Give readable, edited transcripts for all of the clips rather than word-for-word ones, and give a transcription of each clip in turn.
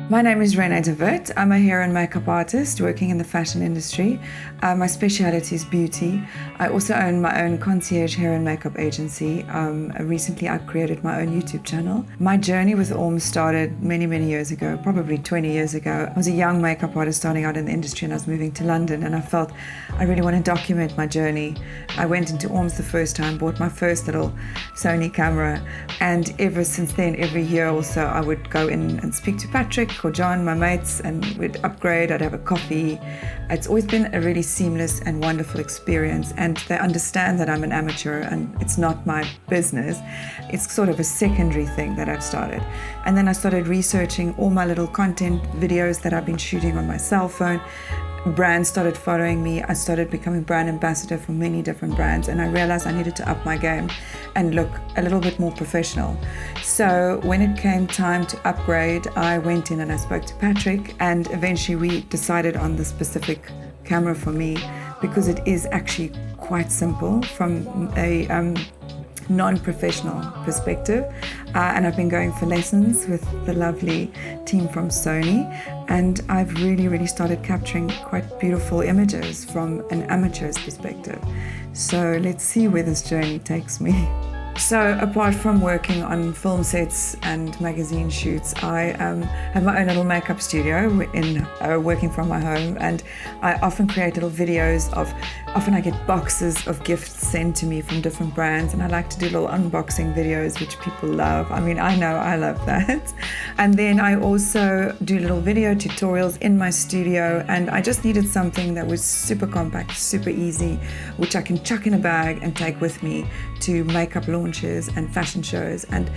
My name is Renee De Wit. I'm a hair and makeup artist working in the fashion industry. My speciality is beauty. I also own my own concierge hair and makeup agency. Recently I created my own YouTube channel. My journey with Orms started many years ago, probably 20 years ago. I was a young makeup artist starting out in the industry and I was moving to London, and I felt I really want to document my journey. I went into Orms the first time, bought my first little Sony camera, and ever since then, every year or so, I would go in and speak to Patrick or John, my mates, and we'd upgrade. I'd have a coffee. It's always been a really seamless and wonderful experience, and they understand that I'm an amateur and it's not my business. It's sort of a secondary thing that I've started. And then I started researching all my little content videos that I've been shooting on my cell phone. Brands started following me. I started becoming brand ambassador for many different brands, and I realized I needed to up my game and look a little bit more professional. So when it came time to upgrade, I went in and I spoke to Patrick, and eventually we decided on the specific camera for me because it is actually quite simple from a non-professional perspective, and I've been going for lessons with the lovely team from Sony, and I've really started capturing quite beautiful images from an amateur's perspective. So let's see where this journey takes me. So apart from working on film sets and magazine shoots, I have my own little makeup studio working from my home, and I often create little videos often I get boxes of gifts sent to me from different brands, and I like to do little unboxing videos which people love. I mean, I know I love that. And then I also do little video tutorials in my studio, and I just needed something that was super compact, super easy, which I can chuck in a bag and take with me to makeup launches and fashion shows, and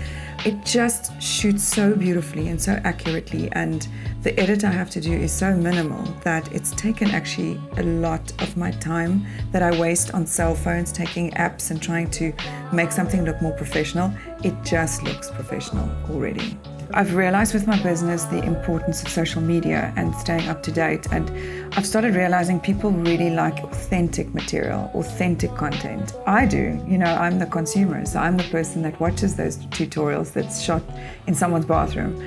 it just shoots so beautifully and so accurately, and the edit I have to do is so minimal that it's taken actually a lot of my time that I waste on cell phones, taking apps and trying to make something look more professional. It just looks professional already. I've realized with my business the importance of social media and staying up to date, and I've started realizing people really like authentic material, authentic content. I do, I'm the consumer, so I'm the person that watches those tutorials that's shot in someone's bathroom.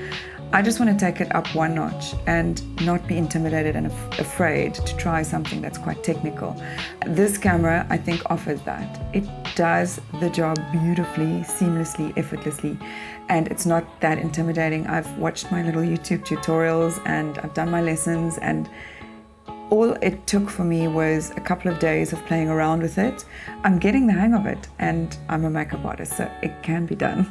I just want to take it up one notch and not be intimidated and afraid to try something that's quite technical. This camera, I think, offers that. It does the job beautifully, seamlessly, effortlessly, and it's not that intimidating. I've watched my little YouTube tutorials and I've done my lessons, and all it took for me was a couple of days of playing around with it. I'm getting the hang of it, and I'm a makeup artist, so it can be done.